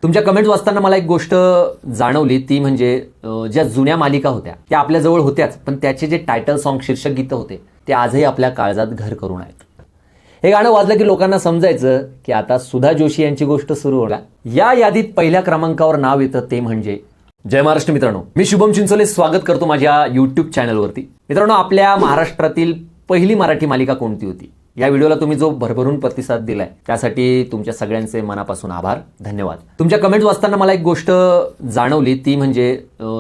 तुमच्या कमेंट्स वाचताना मला एक गोष्ट जाणवली, ती म्हणजे ज्या जुन्या मालिका होत्या त्या आपल्याजवळ होत्याच, पण त्याचे जे टायटल सॉन्ग शीर्षक गीतं होते ते आजही आपल्या काळजात घर करून आहेत. हे गाणं वाजलं की लोकांना समजायचं की आता सुधा जोशी यांची गोष्ट सुरू होणार. या यादीत पहिल्या क्रमांकावर नाव येतं ते म्हणजे जय महाराष्ट्र. मित्रांनो, मी शुभम चिंचोले स्वागत करतो माझ्या यूट्यूब चॅनलवरती. मित्रांनो, आपल्या महाराष्ट्रातील पहिली मराठी मालिका कोणती होती? या व्हिडिओला तुम्ही जो भरभरून प्रतिसाद दिलाय त्यासाठी तुमच्या सगळ्यांचे मनापासून आभार, धन्यवाद. तुमच्या कमेंट्स वाचताना मला एक गोष्ट जाणवली, ती म्हणजे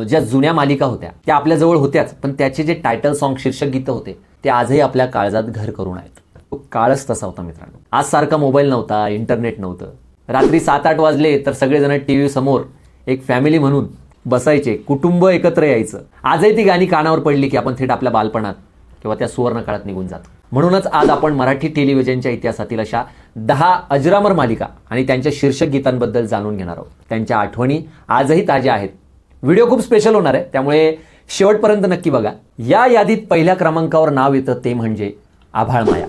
ज्या जुन्या मालिका होत्या त्या आपल्याजवळ होत्याच, पण त्याचे जे टायटल सॉन्ग शीर्षक गीतं होते ते आजही आपल्या काळजात घर करून आहेत. तो काळच तसा होता मित्रांनो. आज सारखा मोबाईल नव्हता, इंटरनेट नव्हतं. रात्री 7-8 वाजले तर सगळेजण टीव्ही समोर एक फॅमिली म्हणून बसायचे, कुटुंब एकत्र यायचं. आजही ती गाणी कानावर पडली की आपण थेट आपल्या बालपणात किंवा त्या सुवर्ण काळात निघून जातो. म्हणूनच आज आपण मराठी टेलिव्हिजनच्या इतिहासातील अशा 10 अजरामर मालिका आणि त्यांच्या शीर्षक गीतांबद्दल जाणून घेणार आहोत. त्यांच्या आठवणी आजही ताज्या आहेत. व्हिडिओ खूप स्पेशल होणार आहे, त्यामुळे शेवटपर्यंत नक्की बघा. या यादीत पहिल्या क्रमांकावर नाव येतं ते म्हणजे आभाळ माया.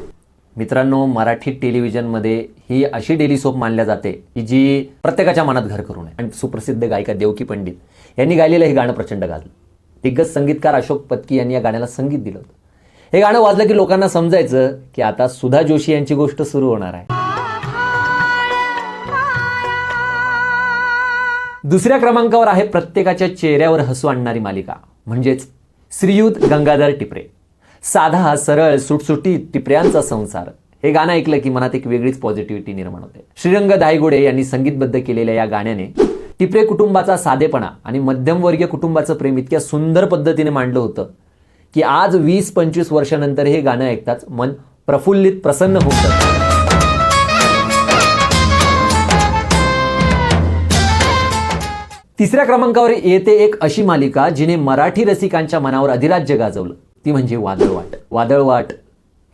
मित्रांनो, मराठी टेलिव्हिजनमध्ये ही अशी डेली सोप मानल्या जाते की जी प्रत्येकाच्या मनात घर करून आहे. आणि सुप्रसिद्ध गायिका देवकी पंडित यांनी गायलेलं हे गाणं प्रचंड गाजलं. दिग्गज संगीतकार अशोक पत्की यांनी या गाण्याला संगीत दिलं होतं. हे गाणं वाजलं की लोकांना समजायचं की आता सुधा जोशी यांची गोष्ट सुरू होणार आहे. दुसऱ्या क्रमांकावर आहे प्रत्येकाच्या चेहऱ्यावर हसू आणणारी मालिका, म्हणजेच श्रीयुत गंगाधर टिपरे. साधा, सरळ, सुटसुटीत टिपऱ्यांचा संसार. हे गाणं ऐकलं की मनात एक वेगळीच पॉझिटिव्हिटी निर्माण होते. श्रीरंग धायगुडे यांनी संगीतबद्ध केलेल्या या गाण्याने टिपरे कुटुंबाचा साधेपणा आणि मध्यमवर्गीय कुटुंबाचं प्रेम इतक्या सुंदर पद्धतीने मांडलं होतं की आज 20-25 वर्षानंतर हे गाणं ऐकताच मन प्रफुल्लित, प्रसन्न होतं. तिसऱ्या क्रमांकावर येते एक अशी मालिका जिने मराठी रसिकांच्या मनावर अधिराज्य गाजवलं, ती म्हणजे वादळवाट. वादळवाट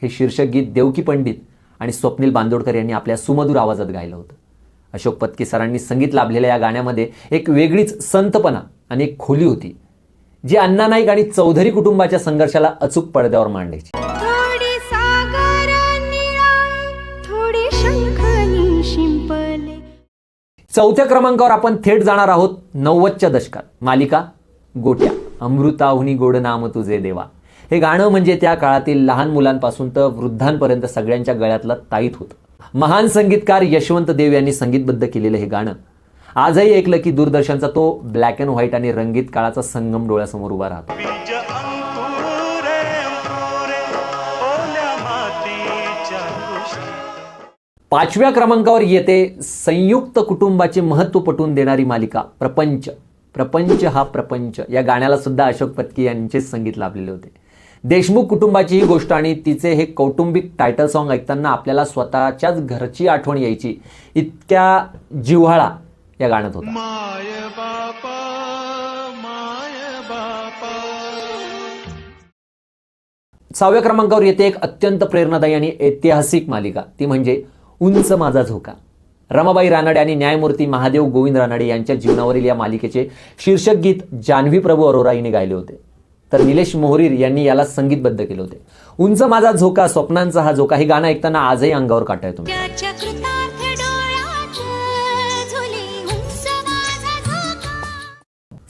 हे शीर्षक गीत देवकी पंडित आणि स्वप्नील बांदोडकर यांनी आपल्या सुमधुर आवाजात गायलं होतं. अशोक पत्की सरांनी संगीत लाभलेल्या या गाण्यामध्ये एक वेगळीच संतपणा आणि एक खोली होती जी अण्णा नाईक आणि चौधरी कुटुंबाच्या संघर्षाला अचूक पडद्यावर मांडायची. चौथ्या क्रमांकावर आपण थेट जाणार आहोत 90च्या दशकात. मालिका गोट्या. अमृताहुनी गोड नाम तुझे देवा. हे गाणं म्हणजे त्या काळातील लहान मुलांपासून तर वृद्धांपर्यंत सगळ्यांच्या गळ्यातलं ताईत होतं. महान संगीतकार यशवंत देव यांनी संगीतबद्ध केलेलं हे गाणं आजही ऐकलं की दूरदर्शनचा तो ब्लॅक अँड व्हाईट आणि रंगीत काळाचा संगम डोळ्यासमोर उभा राहतो. 5व्या क्रमांकावर येते संयुक्त कुटुंबाचे महत्त्व पटवून देणारी मालिका प्रपंच. प्रपंच हा प्रपंच या गाण्याला सुद्धा अशोक पत्की यांचेच संगीत लाभलेले होते. देशमुख कुटुंबाची ही गोष्ट आणि तिचे हे कौटुंबिक टायटल सॉन्ग ऐकताना आपल्याला स्वतःच्याच घरची आठवण यायची इतक्या जिव्हाळा या गाण्यात होता. सहाव्या क्रमांकावर येते एक अत्यंत प्रेरणादायी आणि ऐतिहासिक मालिका, ती म्हणजे उंच माझा झोका. रमाबाई रानडे आणि न्यायमूर्ती महादेव गोविंद रानडे यांच्या जीवनावरील या मालिकेचे शीर्षक गीत जान्हवी प्रभू अरोरा हिने गायले होते, तर निलेश मोहरीर यांनी याला संगीतबद्ध केले होते. उंच माझा झोका, स्वप्नांचा हा झोका हे गाणं ऐकताना आजही अंगावर काटा येतो.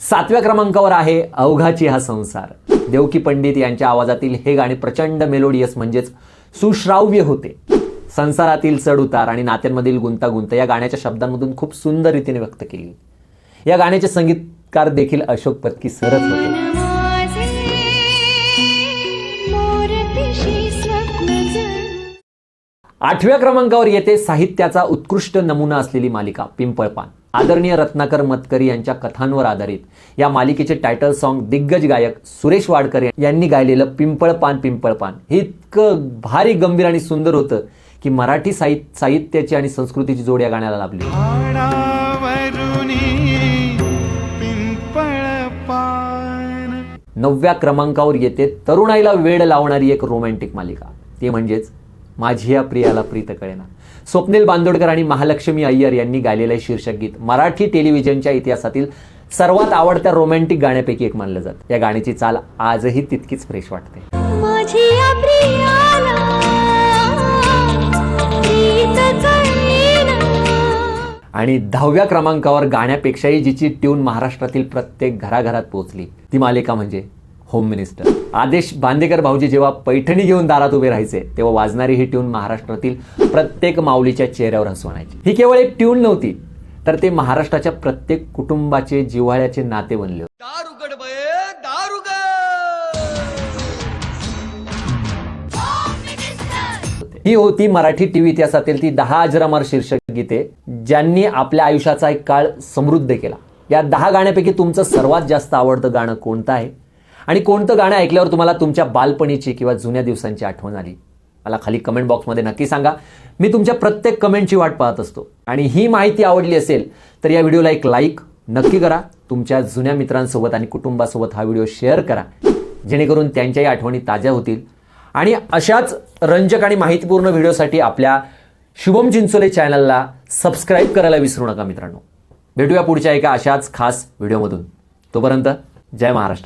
7व्या क्रमांकावर आहे अवघाची हा संसार. देवकी पंडित यांच्या आवाजातील हे गाणे प्रचंड मेलोडियस म्हणजेच सुश्राव्य होते. संसारातील चढ उतार आणि नात्यांमधील गुंतागुंत या गाण्याच्या शब्दांमधून खूप सुंदर रीतीने व्यक्त केली. या गाण्याचे संगीतकार देखील अशोक पत्की सरच होते. 8व्या क्रमांकावर येते साहित्याचा उत्कृष्ट नमुना असलेली मालिका पिंपळपान. आदरणीय रत्नाकर मतकरी यांच्या कथांवर आधारित या मालिकेचे टायटल सॉन्ग दिग्गज गायक सुरेश वाडकर यांनी गायलेलं पिंपळपान पिंपळपान हे इतकं भारी, गंभीर आणि सुंदर होतं की मराठी साहित्याची आणि संस्कृतीची जोड या गाण्याला लाभली. 9व्या क्रमांकावर येते तरुणाईला वेड लावणारी एक रोमॅन्टिक मालिका, ती म्हणजेच माझी या प्रियाला प्रीत कळेना. स्वप्नील बांदोडकर आणि महालक्ष्मी अय्यर यांनी गायलेले शीर्षक गीत मराठी टेलिव्हिजनच्या इतिहासातील सर्वात आवडत्या रोमॅन्टिक गाण्यापैकी एक मानलं जातं. या गाण्याची चाल आजही तितकीच फ्रेश वाटते. आणि 10व्या क्रमांकावर गाण्यापेक्षाही जिची ट्यून महाराष्ट्रातील प्रत्येक घराघरात पोहोचली ती मालिका म्हणजे होम मिनिस्टर. आदेश बांदेकर भाऊजी जेव्हा पैठणी घेऊन दारात उभे राहायचे तेव्हा वाजणारी ही ट्यून महाराष्ट्रातील प्रत्येक माऊलीच्या चेहऱ्यावर हसू आणायची. ही केवळ एक ट्यून नव्हती, तर ते महाराष्ट्राच्या प्रत्येक कुटुंबाचे जिव्हाळ्याचे नाते बनले होते. ही होती मराठी टीव्ही इतिहासातील ती 10 अजरामर शीर्षक गीते ज्यांनी आपल्या आयुष्याचा एक काळ समृद्ध केला. या 10 गाण्यापैकी तुमचं सर्वात जास्त आवडतं गाणं कोणतं आहे आणि कोणतं गाणं ऐकल्यावर तुम्हाला तुमच्या बालपणीची किंवा जुन्या दिवसांची आठवण आली, मला खाली कमेंट बॉक्समध्ये नक्की सांगा. मी तुमच्या प्रत्येक कमेंटची वाट पाहत असतो. आणि ही माहिती आवडली असेल तर या व्हिडिओला एक लाईक नक्की करा. तुमच्या जुन्या मित्रांसोबत आणि कुटुंबासोबत हा व्हिडिओ शेअर करा, जेणेकरून त्यांच्याही आठवणी ताज्या होतील. आणि अशाच रंजक आणि माहितीपूर्ण व्हिडिओसाठी आपल्या शुभम चिंचोले चॅनलला सबस्क्राईब करायला विसरू नका मित्रांनो. भेटूया पुढच्या एका अशाच खास व्हिडिओमधून. तोपर्यंत जय महाराष्ट्र.